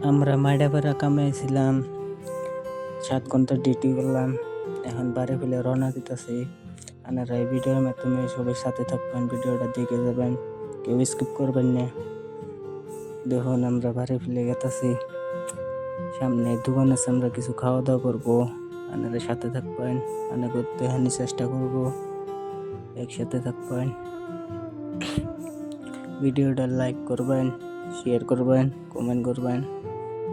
আমরা মাইডাপাড়া কামাইছিলাম, 7 ঘন্টা ডিউটি করলাম। এখন বাড়ি ফিরে রওনা দিতেছি। আপনারা এই ভিডিওর মাধ্যমে সবাই সাথে থাকবেন, ভিডিওটা দেখে যাবেন, কেউ স্কিপ করবেন না। দেখুন আমরা বাড়ি ফিরে গেতেছি, সামনে দোকান আছে, আমরা কিছু খাওয়া দাওয়া করবো। আপনারা সাথে থাকবেন, অনেক দেখানোর চেষ্টা করবো, একসাথে থাকবেন। ভিডিওটা লাইক করবেন, শেয়ার করবেন, কমেন্ট করবেন।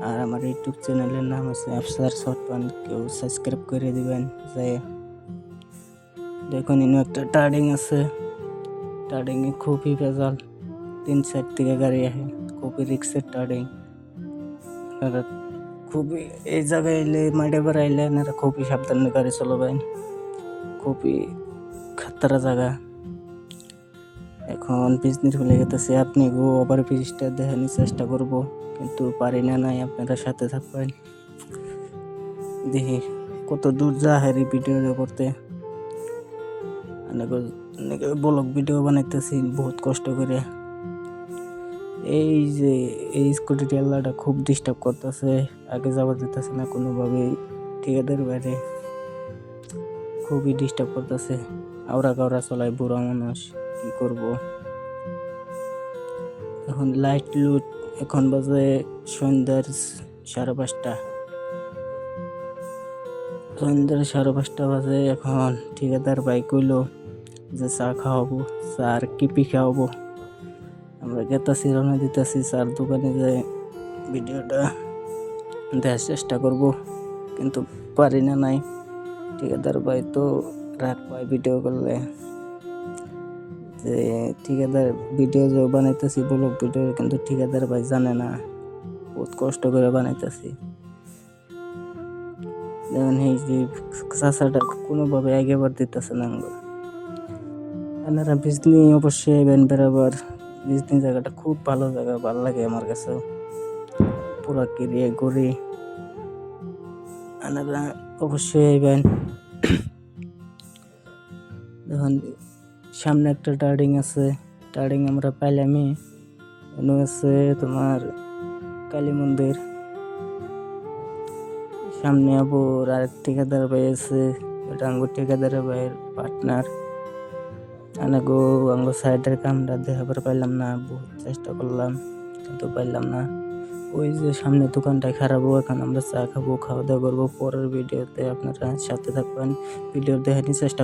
আর আমার ইউটিউব চ্যানেলের নাম আছে আফসার শর্টপান, কেউ সাবস্ক্রাইব করে দিবেন। যে দেখুন ইনো একটা টার্ডিং আছে, টার্ডিংয়ে খুবই ভেজাল, 3 সাইড থেকে গাড়ি আসে, খুবই রিক্সের টার্ডিং। আপনারা খুবই এই জায়গায় এলে, মাইডাপাড়া আইলে আপনারা খুবই সাবধানে গাড়ি চালাবেন, খুবই খাতরা জায়গা। এখন বিজনেস হলে গেতেছে, আপনি গো ওভার ব্রিজটা দেখানোর চেষ্টা করব, কিন্তু পারি না। নাই আপনারা সাথে থাকবেন, দেখি কত দূর যা হারি ভিডিও করতে। ব্লগ ভিডিও বানাইতেছি বহুত কষ্ট করে। এই যে এই স্কুটি টেলারটা খুব ডিস্টার্ব করতেছে, আগে যাওয়া যেতেছে না কোনোভাবেই, ঠিকাদের বাইরে খুবই ডিস্টার্ব করতেছে। আওরা কাওরা চলায় বুড়া মানুষ, কি করব। এখন লাইট লুট, এখন বাজে সন্ধ্যার 5:30, সন্ধ্যার 5:30 বাজে। এখন ঠিকাদার ভাই কইলো যে চা খাওয়াবো, চা আর কিপি খাওয়াবো। আমরা গেতাছি, রওনা দিতেছি চার দোকানে, যে ভিডিওটা দেখার চেষ্টা করব, কিন্তু পারি না। নাই ঠিকাদার ভাই তো রাগ পায় ভিডিও করলে, যে ঠিকাদার ভিডিও যে বানাইতেছি ব্লগ ভিডিও, কিন্তু ঠিকাদার ভাই জানে না বহুত কষ্ট করে বানাইতেছি। যেমন এই যে চাষাটা কোনোভাবে আগে বার দিতেছে না। আপনারা বিজনি অবশ্যই আইবেন বেড়াবার, বিজনি জায়গাটা খুব ভালো জায়গা, ভালো লাগে আমার কাছে, পুরা কেরিয়া ঘুরি। আপনারা অবশ্যই আইবেন। দেখুন সামনে একটা টার্ডিং আছে, টার্ডিং আমরা পাইলামই। মনে আছে তোমার কালী মন্দির, সামনে আবার আরেক ঠিকাদার ভাই আছে, এটা আঙ্গুর ঠিকাদার ভাইয়ের পার্টনার। আনাগো আঙ্গো সাইডের কামটা দেখাবার পাইলাম না, বহুত চেষ্টা করলাম কিন্তু পাইলাম না। ওই যে সামনে দোকানটায় খারাপও, এখন আমরা চা খাবো, খাওয়া দাওয়া করবো। পরের ভিডিওতে আপনারা সাথে থাকবেন, ভিডিও দেখানোর চেষ্টা